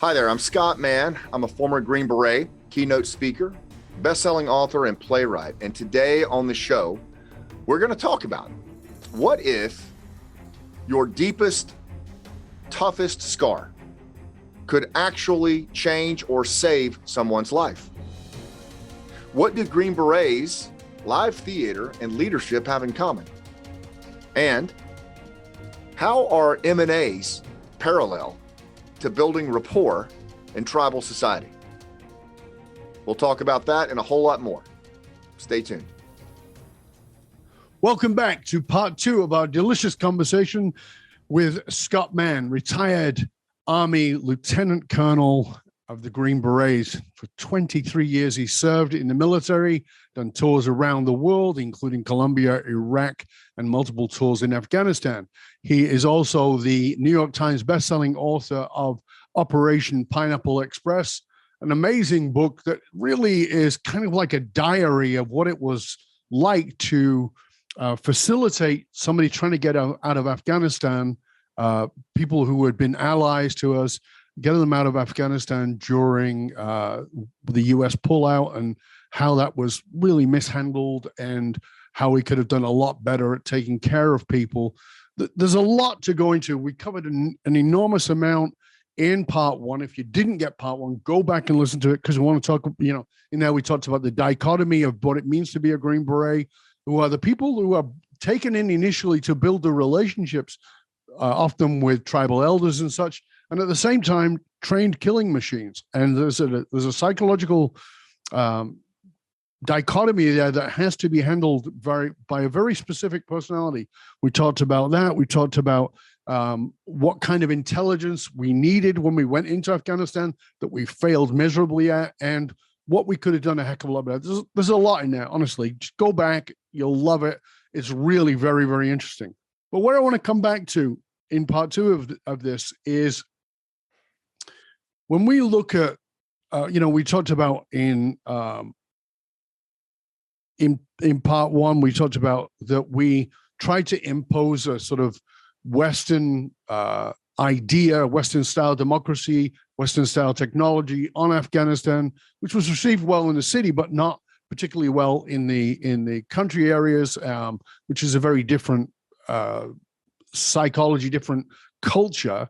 Hi there, I'm Scott Mann. I'm a former Green Beret, keynote speaker, best-selling author, and playwright. And today on the show, we're going to talk about what if your deepest, toughest scar could actually change or save someone's life? What do Green Berets, live theater, and leadership have in common? And how are M&As parallel to building rapport in tribal society? We'll talk about that and a whole lot more. Stay tuned. Welcome back to part two of our delicious conversation with Scott Mann, retired Army Lieutenant Colonel of the Green Berets. For 23 years, he served in the military, done tours around the world, including Colombia, Iraq, and multiple tours in Afghanistan. He is also the New York Times bestselling author of Operation Pineapple Express, an amazing book that really is kind of like a diary of what it was like to facilitate somebody trying to get out of Afghanistan, people who had been allies to us, getting them out of Afghanistan during the U.S. pullout, and how that was really mishandled and how we could have done a lot better at taking care of people. There's a lot to go into. We covered an enormous amount in part one. If you didn't get part one, go back and listen to it, because we want to talk, in there we talked about the dichotomy of what it means to be a Green Beret, who are the people who are taken in initially to build the relationships, often with tribal elders and such, and at the same time, trained killing machines. And there's a psychological dichotomy there that has to be handled by a very specific personality. We talked about that. We talked about what kind of intelligence we needed when we went into Afghanistan that we failed miserably at, and what we could have done a heck of a lot better. There's a lot in there, honestly. Just go back. You'll love it. It's really very, very interesting. But what I want to come back to in part two of this is when we look at, we talked about in part one, we talked about that we tried to impose a sort of Western idea, Western style democracy, Western style technology on Afghanistan, which was received well in the city, but not particularly well in the country areas, which is a very different psychology, different culture.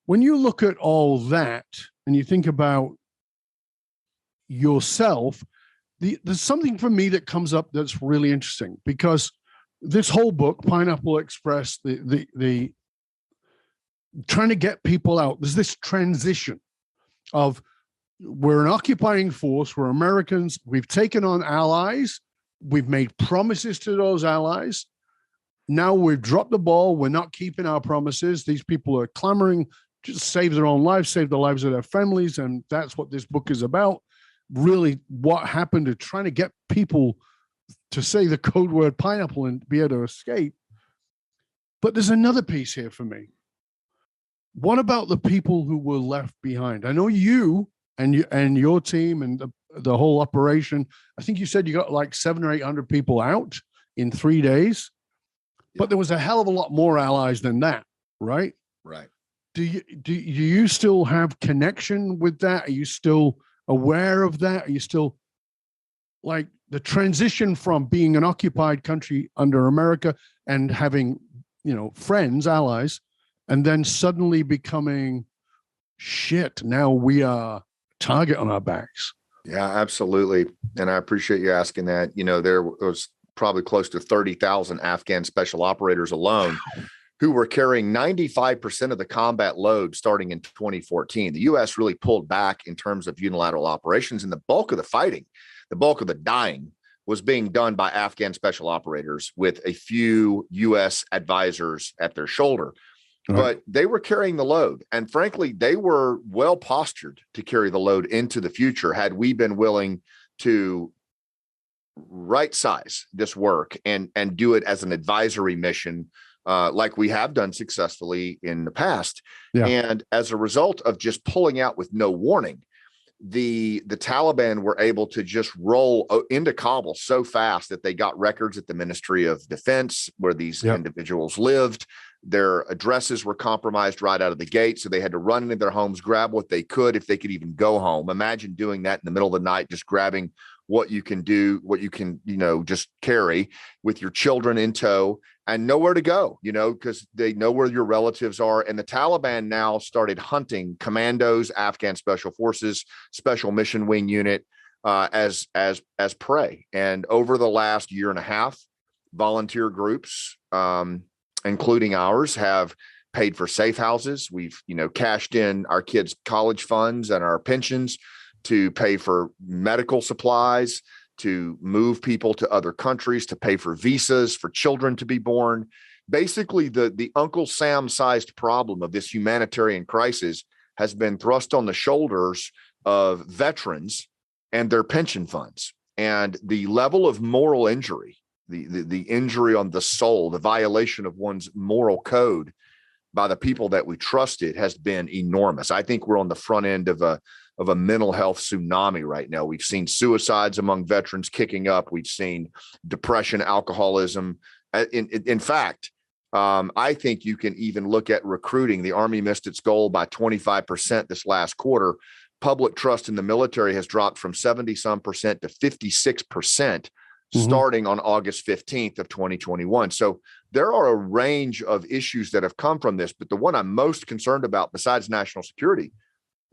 When you look at all that and you think about yourself, there's something for me that comes up that's really interesting, because this whole book, Pineapple Express, the trying to get people out, there's this transition of, we're an occupying force, we're Americans, we've taken on allies, we've made promises to those allies. Now we've dropped the ball, we're not keeping our promises. These people are clamoring to save their own lives, save the lives of their families, and that's what this book is about. Really, what happened to trying to get people to say the code word pineapple and be able to escape. But there's another piece here for me. What about the people who were left behind? I know you and your team and the whole operation, I think you said you got like 700 or 800 people out in 3 days, but there was a hell of a lot more allies than that, right? Right. Do you still have connection with that? Are you still aware of that? Are you still, like, the transition from being an occupied country under America and having, friends, allies, and then suddenly becoming, shit, now we are target on our backs? Yeah, absolutely. And I appreciate you asking that. There was probably close to 30,000 Afghan special operators alone who were carrying 95% of the combat load starting in 2014. The U.S. really pulled back in terms of unilateral operations, and the bulk of the fighting, the bulk of the dying, was being done by Afghan special operators with a few U.S. advisors at their shoulder. Right. But they were carrying the load. And frankly, they were well postured to carry the load into the future had we been willing to right size this work and do it as an advisory mission, like we have done successfully in the past. Yeah. And as a result of just pulling out with no warning, the Taliban were able to just roll into Kabul so fast that they got records at the Ministry of Defense where these individuals lived. Their addresses were compromised right out of the gate. So they had to run into their homes, grab what they could, if they could even go home. Imagine doing that in the middle of the night, just grabbing what you can do, what you can, just carry with your children in tow and nowhere to go, because they know where your relatives are. And the Taliban now started hunting commandos, Afghan special forces, special mission wing unit as prey. And over the last year and a half, volunteer groups, including ours, have paid for safe houses. We've, cashed in our kids' college funds and our pensions to pay for medical supplies, to move people to other countries, to pay for visas for children to be born. Basically, the Uncle Sam-sized problem of this humanitarian crisis has been thrust on the shoulders of veterans and their pension funds. And the level of moral injury, the injury on the soul, the violation of one's moral code by the people that we trusted has been enormous. I think we're on the front end of a mental health tsunami right now. We've seen suicides among veterans kicking up. We've seen depression, alcoholism. In fact, I think you can even look at recruiting. The Army missed its goal by 25% this last quarter. Public trust in the military has dropped from 70-some% to 56%. Starting on August 15th of 2021. So there are a range of issues that have come from this, but the one I'm most concerned about, besides national security,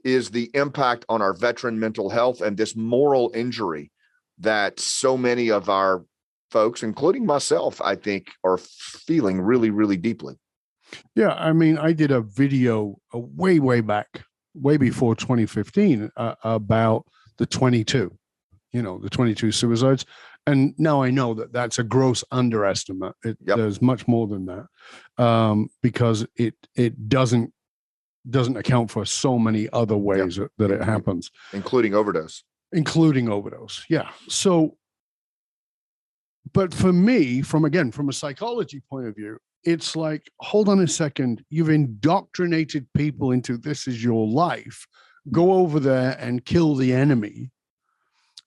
is the impact on our veteran mental health and this moral injury that so many of our folks, including myself, I think, are feeling really, really deeply. Yeah, I mean, I did a video way back, way before 2015, about the 22 suicides. And now I know that that's a gross underestimate. There's much more than that, because it doesn't account for so many other ways that it happens, including overdose. Yeah. So, but for me, from a psychology point of view, it's like, hold on a second, you've indoctrinated people into this is your life. Go over there and kill the enemy.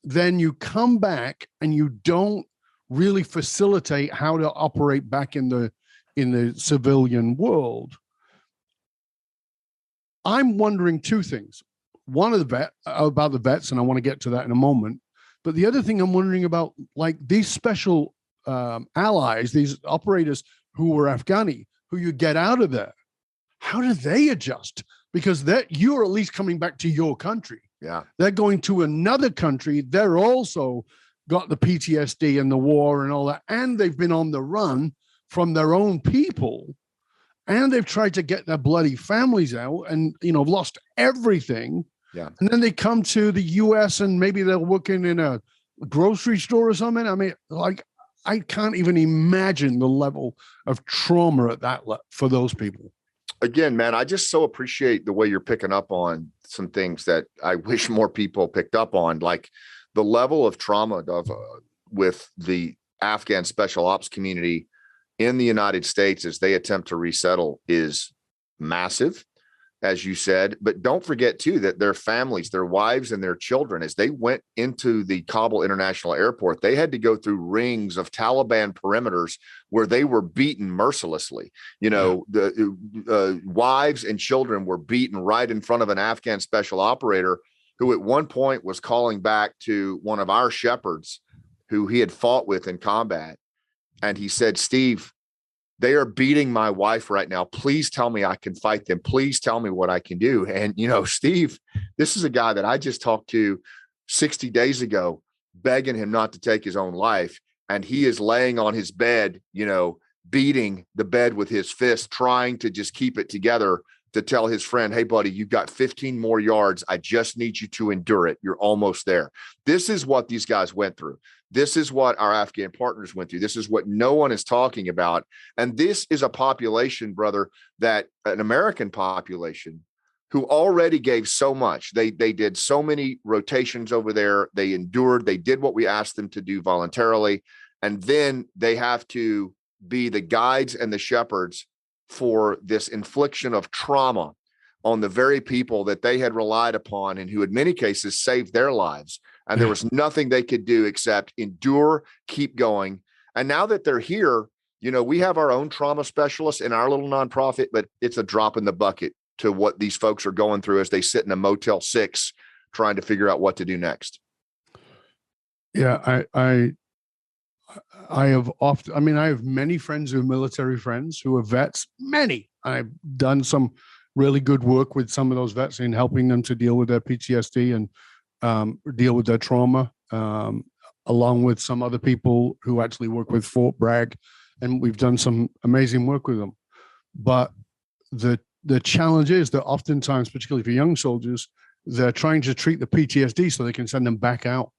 Then you come back and you don't really facilitate how to operate back in the civilian world. I'm wondering two things. One about the vets, and I want to get to that in a moment. But the other thing I'm wondering about, like these special allies, these operators who were Afghani, who you get out of there, how do they adjust? Because you're at least coming back to your country. Yeah. They're going to another country. They're also got the PTSD and the war and all that. And they've been on the run from their own people. And they've tried to get their bloody families out and, lost everything. Yeah. And then they come to the US and maybe they're working in a grocery store or something. I mean, like, I can't even imagine the level of trauma at that for those people. Again, man, I just so appreciate the way you're picking up on some things that I wish more people picked up on, like the level of trauma with the Afghan special ops community in the United States as they attempt to resettle is massive, as you said. But don't forget, too, that their families, their wives and their children, as they went into the Kabul International Airport, they had to go through rings of Taliban perimeters where they were beaten mercilessly. The wives and children were beaten right in front of an Afghan special operator who at one point was calling back to one of our shepherds who he had fought with in combat. And he said, "Steve, they are beating my wife right now. Please tell me I can fight them. Please tell me what I can do." And, Steve, this is a guy that I just talked to 60 days ago, begging him not to take his own life. And he is laying on his bed, beating the bed with his fist, trying to just keep it together to tell his friend, "Hey, buddy, you've got 15 more yards. I just need you to endure it. You're almost there." This is what these guys went through. This is what our Afghan partners went through. This is what no one is talking about. And this is a population, brother, that an American population who already gave so much. They did so many rotations over there. They endured. They did what we asked them to do voluntarily. And then they have to be the guides and the shepherds for this infliction of trauma on the very people that they had relied upon and who in many cases saved their lives. And there was nothing they could do except endure, keep going. And now that they're here, We have our own trauma specialists in our little nonprofit, but it's a drop in the bucket to what these folks are going through as they sit in a Motel 6 trying to figure out what to do next. Yeah, I have often, I have many friends who are military friends who are vets, many. I've done some really good work with some of those vets in helping them to deal with their PTSD and deal with their trauma, along with some other people who actually work with Fort Bragg. And we've done some amazing work with them. But the challenge is that oftentimes, particularly for young soldiers, they're trying to treat the PTSD so they can send them back out.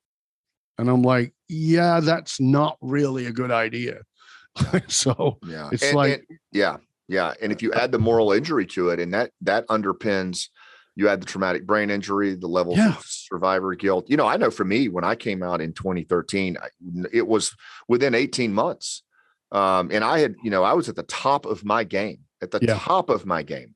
And I'm like, yeah, that's not really a good idea. So yeah, it's yeah. And if you add the moral injury to it, and that underpins, you add the traumatic brain injury, the levels of survivor guilt. I know for me, when I came out in 2013, it was within 18 months. And I was at the top of my game, top of my game.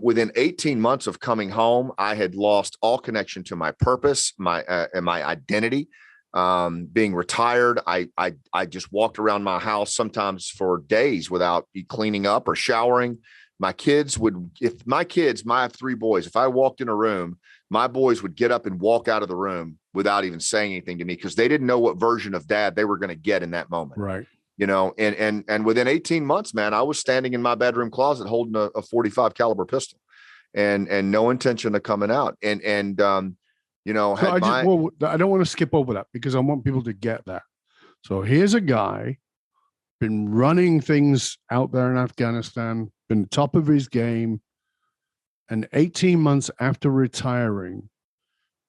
Within 18 months of coming home, I had lost all connection to my purpose, my identity. Being retired, I just walked around my house sometimes for days without cleaning up or showering. My kids I have 3 boys. If I walked in a room, my boys would get up and walk out of the room without even saying anything to me, because they didn't know what version of dad they were going to get in that moment. Right. And within 18 months, man, I was standing in my bedroom closet holding a 45 caliber pistol and no intention of coming out. I don't want to skip over that because I want people to get that. So here's a guy been running things out there in Afghanistan, been top of his game, and 18 months after retiring,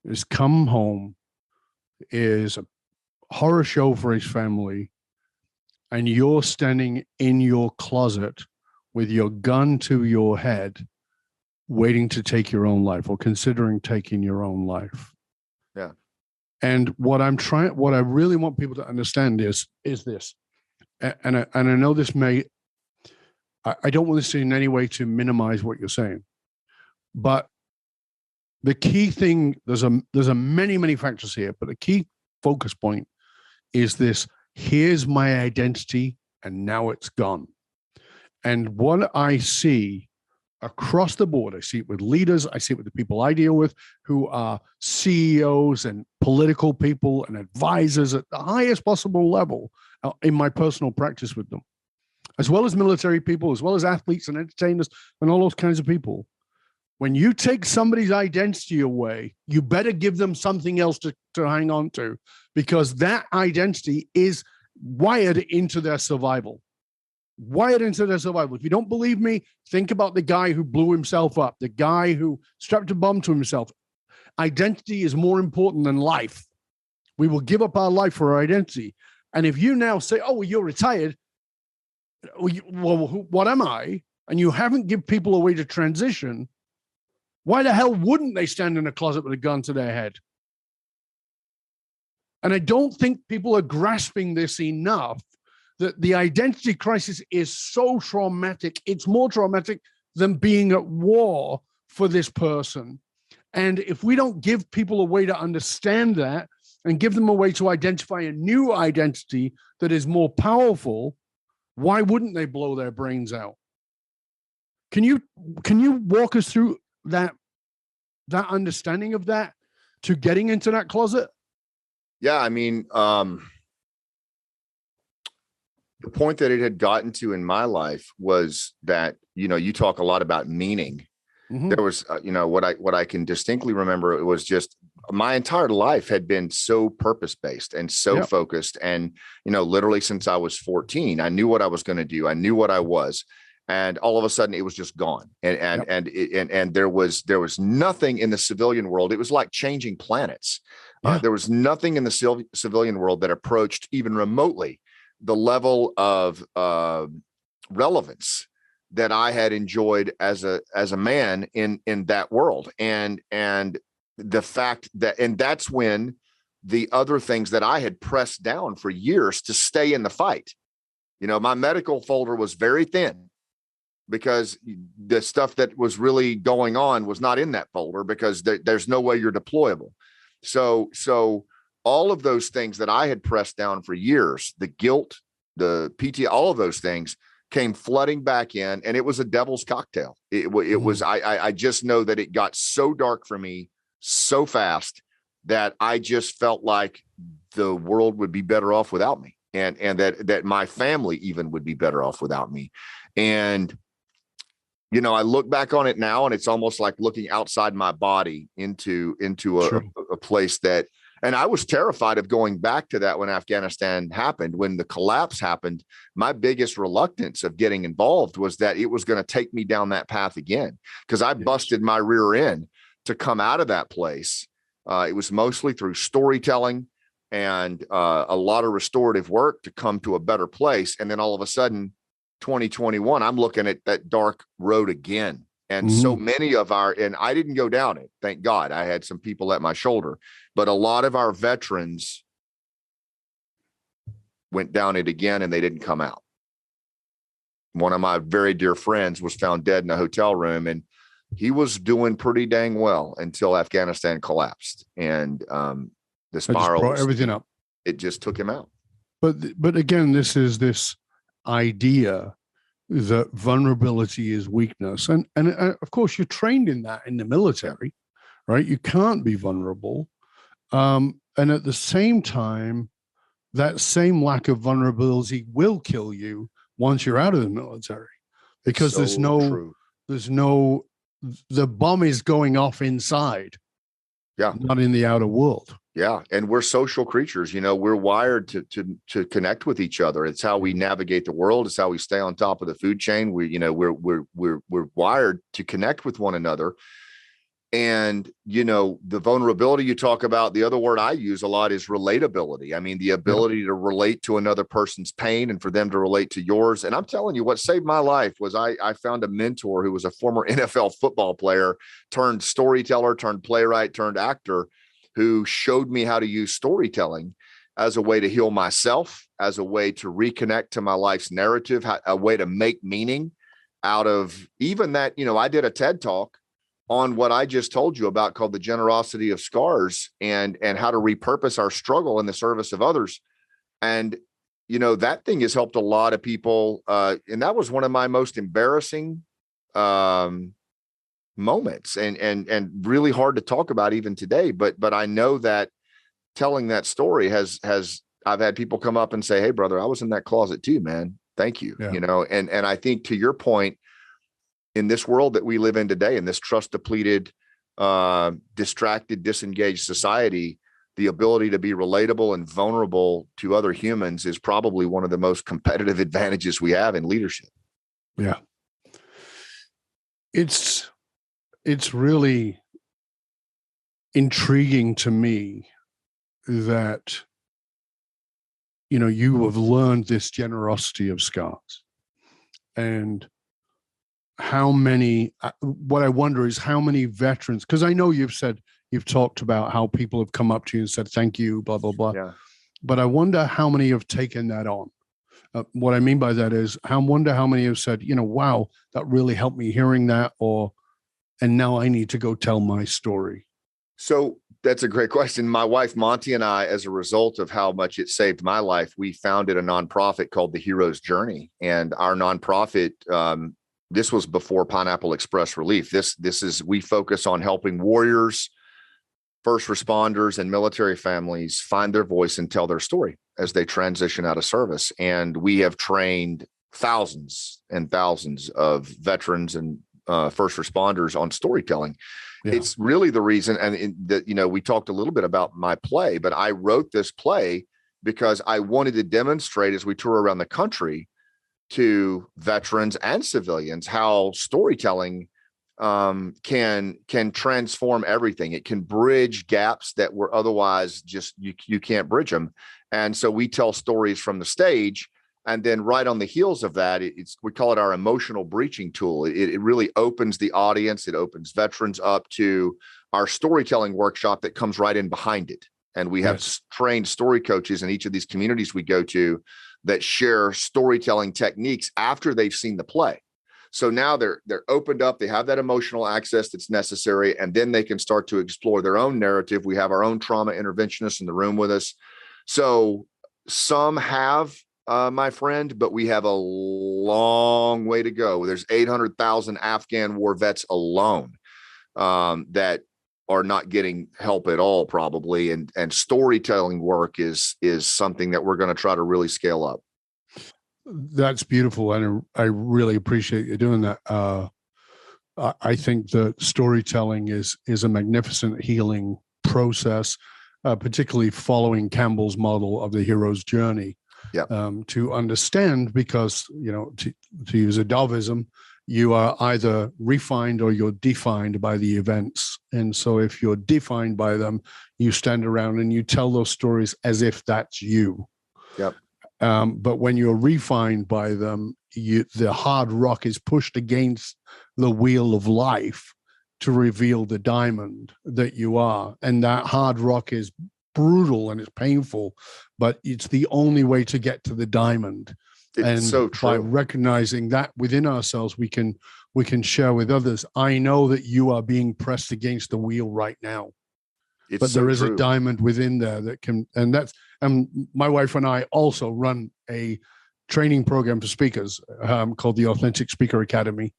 has come home, is a horror show for his family, and you're standing in your closet with your gun to your head, waiting to take your own life or considering taking your own life. Yeah. And what I really want people to understand is this. And I know this I don't want this in any way to minimize what you're saying, but the key thing, there's a many factors here, but the key focus point is this: here's my identity, and now it's gone. And what I see across the board, I see it with leaders, I see it with the people I deal with who are CEOs and political people and advisors at the highest possible level in my personal practice with them, as well as military people, as well as athletes and entertainers and all those kinds of people. When you take somebody's identity away, you better give them something else to hang on to, because that identity is wired into their survival. If you don't believe me, think about the guy who blew himself up, the guy who strapped a bomb to himself. Identity is more important than life. We will give up our life for our identity. And if you now say, oh, well, you're retired, well, what am I? And you haven't given people a way to transition, why the hell wouldn't they stand in a closet with a gun to their head? And I don't think people are grasping this enough, that the identity crisis is so traumatic. It's more traumatic than being at war for this person. And if we don't give people a way to understand that and give them a way to identify a new identity that is more powerful, why wouldn't they blow their brains out? Can you walk us through that understanding of that to getting into that closet? Yeah, I mean, the point that it had gotten to in my life was that, you talk a lot about meaning. Mm-hmm. There was, what I can distinctly remember, it was just my entire life had been so purpose-based and so focused. And, literally since I was 14, I knew what I was going to do. I knew what I was. And all of a sudden it was just gone. And there was nothing in the civilian world. It was like changing planets. There was nothing in the civilian world that approached even remotely the level of relevance that I had enjoyed as a man in that world. And the fact that, and that's when the other things that I had pressed down for years to stay in the fight, my medical folder was very thin, because the stuff that was really going on was not in that folder, because there's no way you're deployable. So all of those things that I had pressed down for years, the guilt, the PT, all of those things came flooding back in, and it was a devil's cocktail. It was, I just know that it got so dark for me so fast that I just felt like the world would be better off without me. And that my family even would be better off without me. And, you know, I look back on it now, and it's almost like looking outside my body into a place that, and I was terrified of going back to that when Afghanistan happened. When the collapse happened, my biggest reluctance of getting involved was that it was going to take me down that path again, because I busted my rear end to come out of that place. It was mostly through storytelling and a lot of restorative work to come to a better place. And then all of a sudden, 2021, I'm looking at that dark road again. And so many of and I didn't go down it. Thank God. I had some people at my shoulder, but a lot of our veterans went down it again, and they didn't come out. One of my very dear friends was found dead in a hotel room, and he was doing pretty dang well until Afghanistan collapsed. And the spiral brought everything up. It just took him out. But again, this is this idea that vulnerability is weakness. And of course, you're trained in that in the military, right? You can't be vulnerable. And at the same time, that same lack of vulnerability will kill you once you're out of the military, because the bomb is going off inside, not in the outer world. Yeah. And we're social creatures. You know, we're wired to connect with each other. It's how we navigate the world. It's how we stay on top of the food chain. We're wired to connect with one another. And, you know, the vulnerability you talk about, the other word I use a lot is relatability. I mean, the ability to relate to another person's pain and for them to relate to yours. And I'm telling you, what saved my life was I found a mentor who was a former NFL football player turned storyteller, turned playwright, turned actor, who showed me how to use storytelling as a way to heal myself, as a way to reconnect to my life's narrative, a way to make meaning out of even that. You know, I did a TED talk on what I just told you about, called The Generosity of Scars, and how to repurpose our struggle in the service of others. And, you know, that thing has helped a lot of people. And that was one of my most embarrassing moments, and really hard to talk about even today. But I know that telling that story I've had people come up and say, "Hey brother, I was in that closet too, man. Thank you." You know, and I think, to your point, in this world that we live in today, in this trust depleted, distracted, disengaged society, the ability to be relatable and vulnerable to other humans is probably one of the most competitive advantages we have in leadership. Yeah. It's really intriguing to me that, you know, you have learned this generosity of scars. And how many, what I wonder is how many veterans, because I know you've talked about how people have come up to you and said, thank you, blah, blah, blah. Yeah. But I wonder how many have taken that on. What I mean by that is, I wonder how many have said, you know, wow, that really helped me hearing that, and now I need to go tell my story. So that's a great question. My wife, Monty, and I, as a result of how much it saved my life, we founded a nonprofit called The Hero's Journey. And our nonprofit, this was before Pineapple Express Relief. We focus on helping warriors, first responders, and military families find their voice and tell their story as they transition out of service. And we have trained thousands and thousands of veterans and first responders on storytelling. Yeah. It's really the reason. And that, you know, we talked a little bit about my play, but I wrote this play because I wanted to demonstrate, as we tour around the country, to veterans and civilians how storytelling can transform everything. It can bridge gaps that were otherwise just you can't bridge them. And so we tell stories from the stage, and then right on the heels of that, we call it our emotional breaching tool. It really opens the audience. It opens veterans up to our storytelling workshop that comes right in behind it. And we have trained story coaches in each of these communities we go to that share storytelling techniques after they've seen the play. So now they're opened up, they have that emotional access that's necessary, and then they can start to explore their own narrative. We have our own trauma interventionists in the room with us. So some have my friend, but we have a long way to go. There's 800,000 Afghan war vets alone that are not getting help at all, probably. And storytelling work is something that we're going to try to really scale up. That's beautiful, and I really appreciate you doing that. I think that storytelling is a magnificent healing process, particularly following Campbell's model of the hero's journey. To understand, because, to use a Dovism, you are either refined or you're defined by the events. And so if you're defined by them, you stand around and you tell those stories as if that's you. Yep. But when you're refined by them, the hard rock is pushed against the wheel of life to reveal the diamond that you are. And that hard rock is brutal and it's painful, but it's the only way to get to the diamond. It's so true. By recognizing that within ourselves, we can share with others. I know that you are being pressed against the wheel right now, but there is a diamond within there that can, and my wife and I also run a training program for speakers called the Authentic Speaker Academy.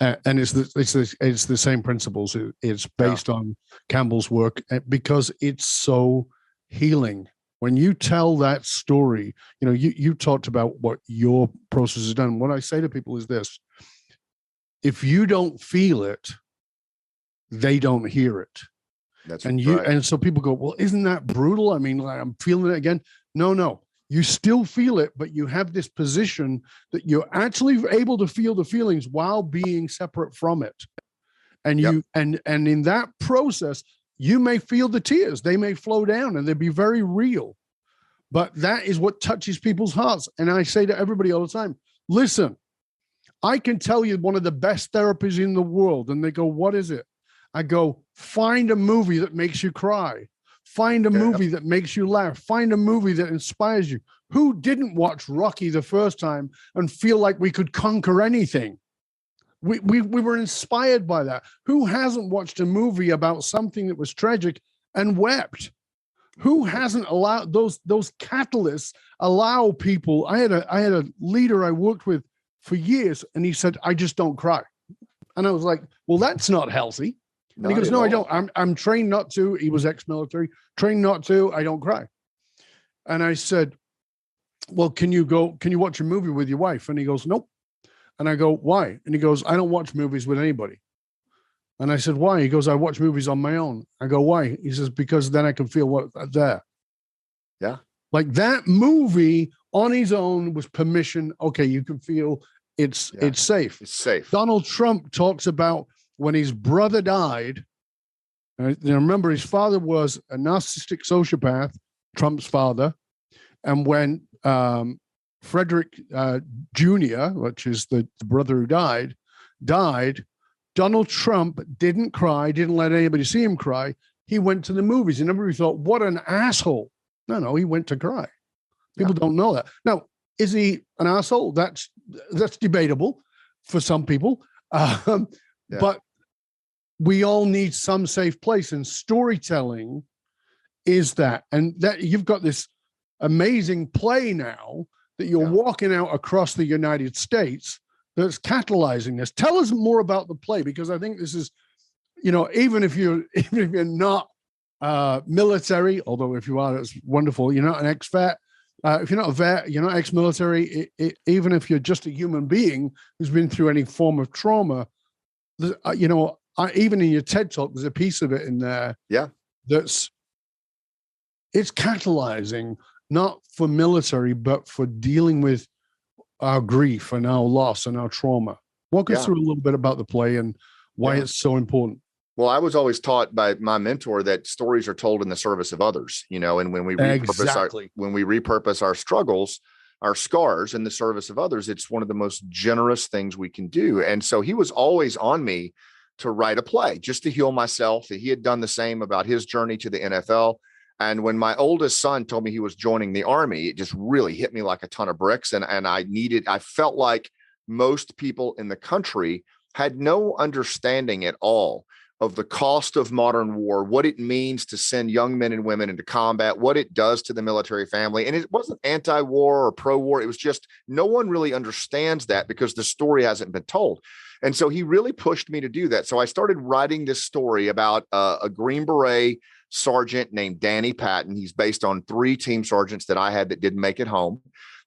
And it's the same principles. It's based on Campbell's work because it's so healing. When you tell that story, you talked about what your process has done. What I say to people is this: if you don't feel it, they don't hear it. That's and right. And so people go, well, isn't that brutal? I mean, like, I'm feeling it again. No. You still feel it, but you have this position that you're actually able to feel the feelings while being separate from it. And and in that process, you may feel the tears. They may flow down and they'll be very real. But that is what touches people's hearts. And I say to everybody all the time, listen, I can tell you one of the best therapies in the world. And they go, what is it? I go, find a movie that makes you cry. Find a movie that makes you laugh. Find a movie that inspires you. Who didn't watch Rocky the first time and feel like we could conquer anything? We were inspired by that. Who hasn't watched a movie about something that was tragic and wept? Who hasn't allowed those catalysts allow people? I had a leader I worked with for years, and he said, I just don't cry. And I was like, well, that's not healthy. And he goes, no, I don't. I'm trained not to. He was ex-military, trained not to. I don't cry. And I said, well, can you watch a movie with your wife? And he goes, nope. And I go, why? And he goes, I don't watch movies with anybody. And I said, why? He goes, I watch movies on my own. I go, why? He says, because then I can feel what's there. Yeah. Like that movie on his own was permission. Okay, you can feel it's safe. It's safe. Donald Trump talks about when his brother died. Remember, his father was a narcissistic sociopath, Trump's father. And when Frederick Jr., which is the brother who died, Donald Trump didn't cry, didn't let anybody see him cry. He went to the movies, and everybody thought, what an asshole. No, he went to cry. People don't know that. Now, is he an asshole? That's debatable for some people. But we all need some safe place, and storytelling is that. And that you've got this amazing play now that you're walking out across the United States that's catalyzing this. Tell us more about the play, because I think this is, even if you're not military, although if you are, it's wonderful. You're not an ex-vet. If you're not a vet, you're not ex-military. Even if you're just a human being who's been through any form of trauma, even in your TED Talk, there's a piece of it in there. Yeah, it's catalyzing, not for military, but for dealing with our grief and our loss and our trauma. Walk us through a little bit about the play and why it's so important. Well, I was always taught by my mentor that stories are told in the service of others, and when we repurpose our struggles, our scars in the service of others, it's one of the most generous things we can do. And so he was always on me to write a play just to heal myself. He had done the same about his journey to the NFL. And when my oldest son told me he was joining the Army, it just really hit me like a ton of bricks. And I felt like most people in the country had no understanding at all of the cost of modern war, what it means to send young men and women into combat, what it does to the military family. And it wasn't anti-war or pro-war. It was just no one really understands that because the story hasn't been told. And so he really pushed me to do that. So I started writing this story about a Green Beret sergeant named Danny Patton. He's based on 3 team sergeants that I had that didn't make it home.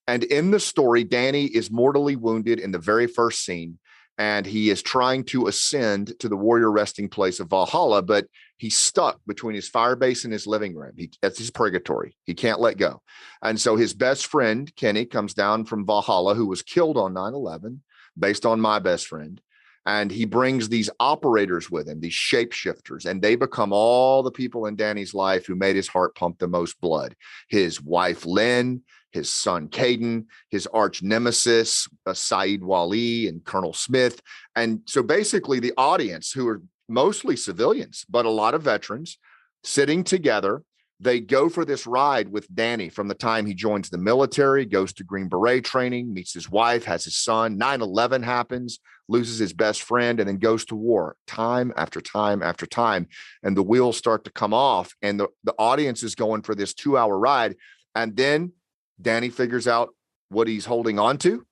And in the story, Danny is mortally wounded in the very first scene. And he is trying to ascend to the warrior resting place of Valhalla, but he's stuck between his fire base and his living room. That's his purgatory. He can't let go. And so his best friend, Kenny, comes down from Valhalla, who was killed on 9/11, based on my best friend. And he brings these operators with him, these shapeshifters, and they become all the people in Danny's life who made his heart pump the most blood. His wife, Lynn, his son, Caden, his arch nemesis, Saeed Wali and Colonel Smith. And so basically the audience, who are mostly civilians, but a lot of veterans, sitting together, they go for this ride with Danny from the time he joins the military, goes to Green Beret training, meets his wife, has his son. 9/11 happens, loses his best friend, and then goes to war time after time after time. And the wheels start to come off, and the audience is going for this 2-hour ride. And then Danny figures out what he's holding on to,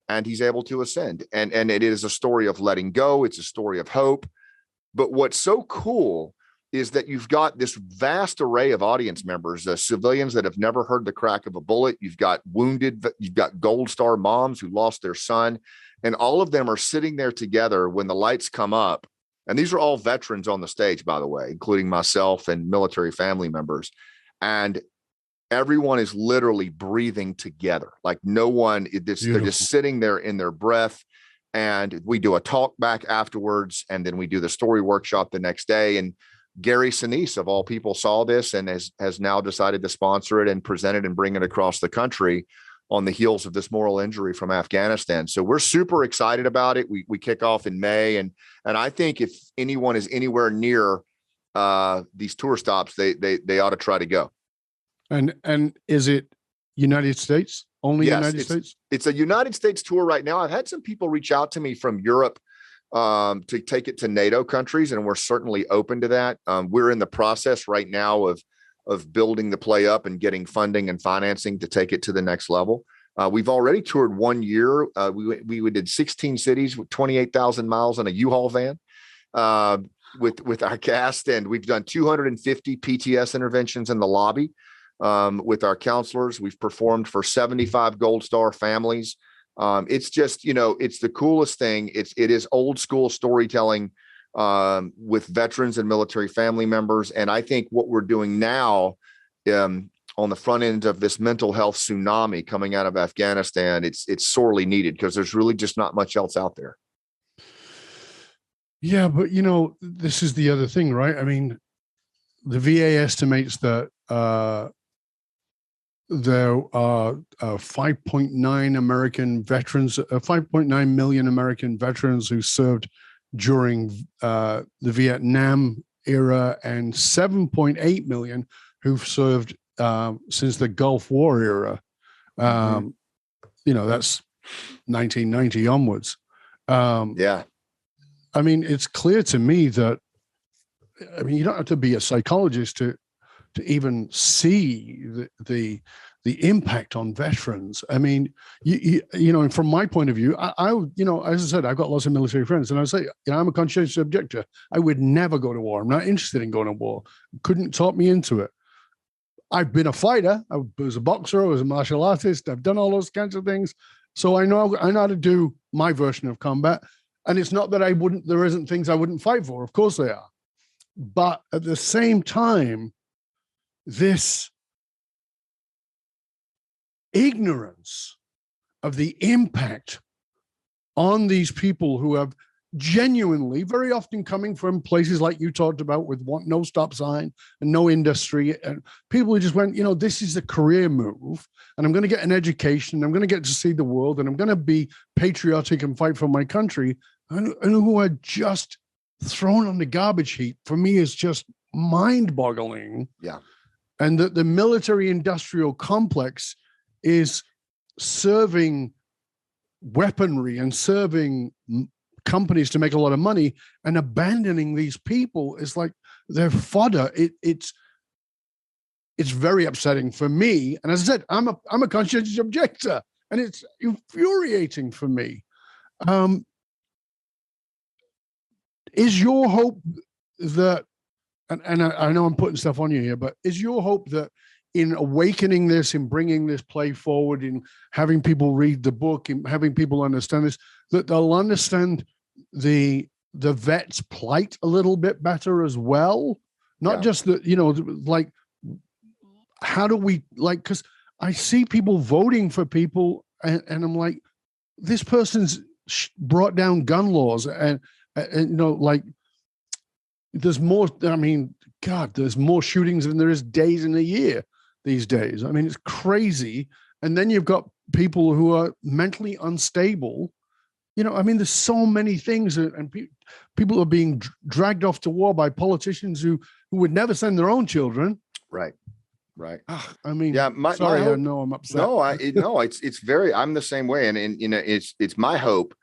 and he's able to ascend. And it is a story of letting go. It's a story of hope. But what's so cool is that you've got this vast array of audience members, civilians that have never heard the crack of a bullet. You've got wounded, you've got Gold Star moms who lost their son, and all of them are sitting there together when the lights come up. And these are all veterans on the stage, by the way, including myself and military family members. And everyone is literally breathing together. Like no one, they're just sitting there in their breath. And we do a talk back afterwards. And then we do the story workshop the next day. And Gary Sinise, of all people, saw this and has now decided to sponsor it and present it and bring it across the country on the heels of this moral injury from Afghanistan. So we're super excited about it. We kick off in May. And I think if anyone is anywhere near these tour stops, they ought to try to go. And is it United States? Only Yes, United States? It's a United States tour right now. I've had some people reach out to me from Europe to take it to NATO countries, and we're certainly open to that. We're in the process right now of building the play up and getting funding and financing to take it to the next level. We've already toured 1 year. We did 16 cities with 28,000 miles on a U-Haul van with our cast, and we've done 250 PTS interventions in the lobby. With our counselors. We've performed for 75 Gold Star families. It's just, it's the coolest thing. It is old school storytelling with veterans and military family members. And I think what we're doing now on the front end of this mental health tsunami coming out of Afghanistan, it's sorely needed because there's really just not much else out there. Yeah, but this is the other thing, right? I mean, the VA estimates that there are 5.9 American veterans, 5.9 million American veterans who served during the Vietnam era, and 7.8 million who've served since the Gulf War era. That's 1990 onwards. Yeah. I mean, it's clear to me that, you don't have to be a psychologist to even see the impact on veterans. I mean, and from my point of view, I as I said, I've got lots of military friends, and I say, I'm a conscientious objector. I would never go to war. I'm not interested in going to war. Couldn't talk me into it. I've been a fighter. I was a boxer. I was a martial artist. I've done all those kinds of things. So I know how to do my version of combat. And it's not that there isn't things I wouldn't fight for. Of course they are. But at the same time, this ignorance of the impact on these people who have genuinely, very often coming from places like you talked about with no stop sign and no industry, and people who just went, this is a career move, and I'm going to get an education, I'm going to get to see the world, and I'm going to be patriotic and fight for my country, and who are just thrown on the garbage heap, for me, is just mind-boggling. Yeah. And that the military-industrial complex is serving weaponry and serving companies to make a lot of money, and abandoning these people is like they're fodder. It's very upsetting for me. And as I said, I'm a conscientious objector, and it's infuriating for me. Is your hope that, and I know I'm putting stuff on you here, but is your hope that in awakening this, in bringing this play forward, in having people read the book, in having people understand this, that they'll understand the vets' plight a little bit better as well? Not just that, like, how do we, like, because I see people voting for people, and I'm like, this person's brought down gun laws, and like, there's more. I mean, God, there's more shootings than there is days in a year these days. I mean, it's crazy. And then you've got people who are mentally unstable. I mean, there's so many things, and people are being dragged off to war by politicians who would never send their own children. Right. I mean, yeah. Sorry, I know I'm upset. No, it's very. I'm the same way, and it's my hope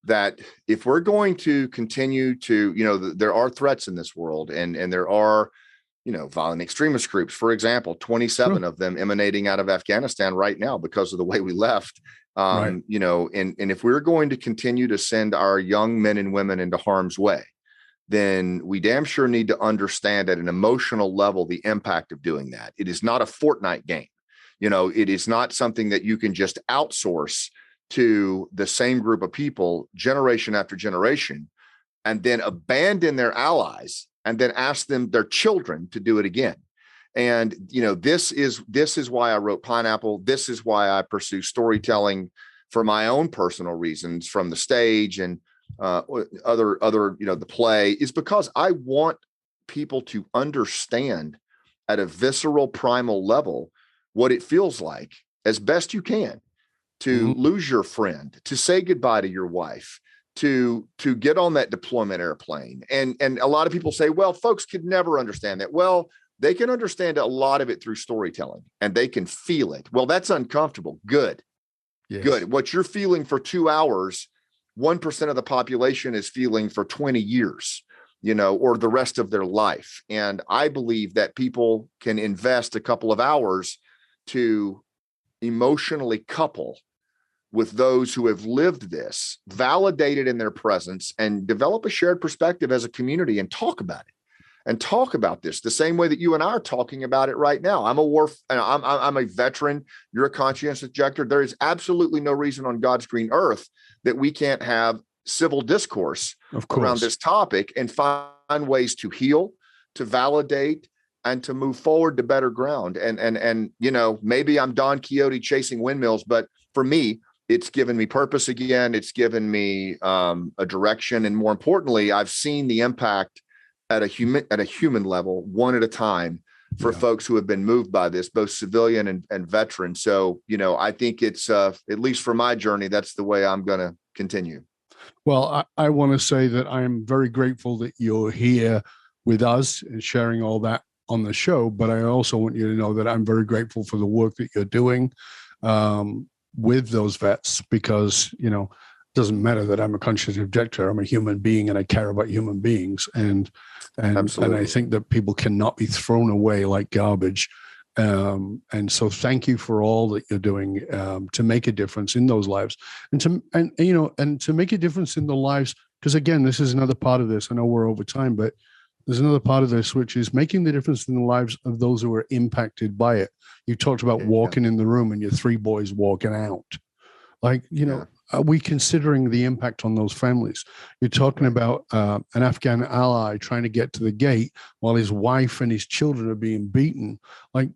that if we're going to continue to, there are threats in this world, and there are, violent extremist groups, for example, 27 of them emanating out of Afghanistan right now because of the way we left. And if we're going to continue to send our young men and women into harm's way, then we damn sure need to understand at an emotional level the impact of doing that. It is not a Fortnite game. It is not something that you can just outsource to the same group of people generation after generation, and then abandon their allies and then ask them, their children, to do it again. And this is why I wrote Pineapple. This is why I pursue storytelling for my own personal reasons, from the stage and other the play, is because I want people to understand at a visceral, primal level what it feels like, as best you can, to lose your friend, to say goodbye to your wife, to get on that deployment airplane. And a lot of people say, well, folks could never understand that. Well, they can understand a lot of it through storytelling, and they can feel it. Well, that's uncomfortable. Good. Yes. Good. What you're feeling for 2 hours, 1% of the population is feeling for 20 years, or the rest of their life. And I believe that people can invest a couple of hours to emotionally couple with those who have lived this, validate it in their presence, and develop a shared perspective as a community, and talk about it, and talk about this the same way that you and I are talking about it right now. I'm a veteran. You're a conscientious objector. There is absolutely no reason on God's green earth that we can't have civil discourse around this topic and find ways to heal, to validate, and to move forward to better ground. And maybe I'm Don Quixote chasing windmills, but for me, it's given me purpose again. It's given me a direction. And more importantly, I've seen the impact at a human level, one at a time, for folks who have been moved by this, both civilian and veteran. So, I think it's, at least for my journey, that's the way I'm going to continue. Well, I want to say that I am very grateful that you're here with us and sharing all that on the show. But I also want you to know that I'm very grateful for the work that you're doing with those vets, because, it doesn't matter that I'm a conscientious objector. I'm a human being, and I care about human beings. And I think that people cannot be thrown away like garbage. And so thank you for all that you're doing to make a difference in those lives, and to make a difference in the lives. Because again, this is another part of this. I know we're over time, but there's another part of this, which is making the difference in the lives of those who are impacted by it. You talked about walking in the room and your 3 boys walking out. Like, are we considering the impact on those families? You're talking about an Afghan ally trying to get to the gate while his wife and his children are being beaten. Like,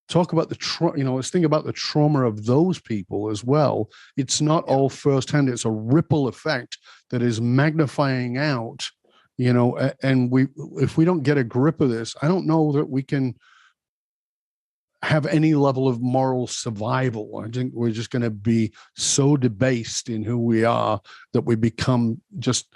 talk about let's think about the trauma of those people as well. It's not all firsthand. It's a ripple effect that is magnifying out, and if we don't get a grip of this, I don't know that we can have any level of moral survival. I think we're just going to be so debased in who we are that we become just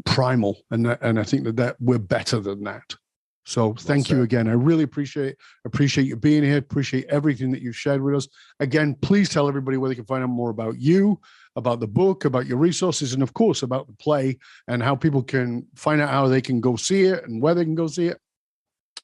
primal. And I think that we're better than that. So thank you again. I really appreciate you being here. Appreciate everything that you've shared with us. Again, please tell everybody where they can find out more about you, about the book, about your resources, and of course about the play, and how people can find out how they can go see it and where they can go see it.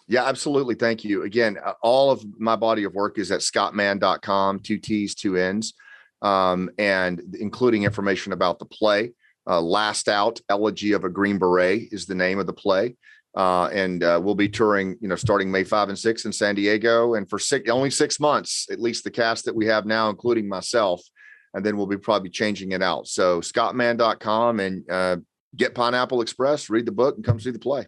Yeah, absolutely. Thank you. Again, all of my body of work is at scottmann.com, 2 T's, 2 N's, and including information about the play. Last Out, Elegy of a Green Beret is the name of the play. And we'll be touring, starting May 5 and 6 in San Diego. And for only 6 months, at least the cast that we have now, including myself. And then we'll be probably changing it out. So scottmann.com and get Pineapple Express, read the book, and come see the play.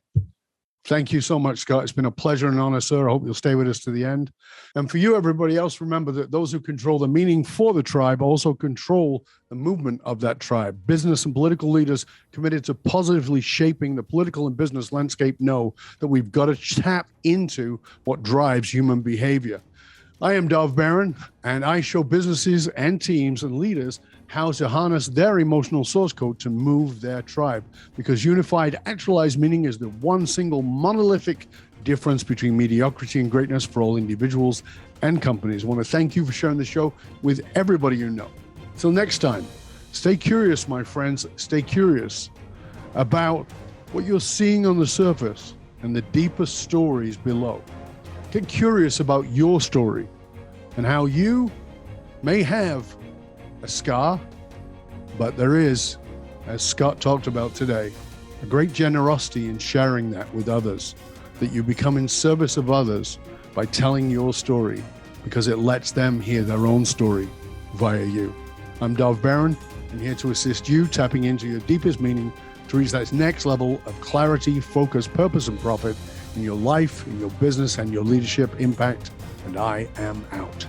Thank you so much, Scott. It's been a pleasure and honor, sir. I hope you'll stay with us to the end. And for you, everybody else, remember that those who control the meaning for the tribe also control the movement of that tribe. Business and political leaders committed to positively shaping the political and business landscape know that we've got to tap into what drives human behavior. I am Dov Barron, and I show businesses and teams and leaders how to harness their emotional source code to move their tribe, because unified actualized meaning is the one single monolithic difference between mediocrity and greatness for all individuals and companies. I want to thank you for sharing the show with everybody you know. Till next time, stay curious, my friends. Stay curious about what you're seeing on the surface and the deeper stories below. Get curious about your story and how you may have a scar, but there is, as Scott talked about today, a great generosity in sharing that with others, that you become in service of others by telling your story, because it lets them hear their own story via you. I'm Dov Barron. I'm here to assist you tapping into your deepest meaning to reach that next level of clarity, focus, purpose, and profit in your life, in your business, and your leadership impact. And I am out.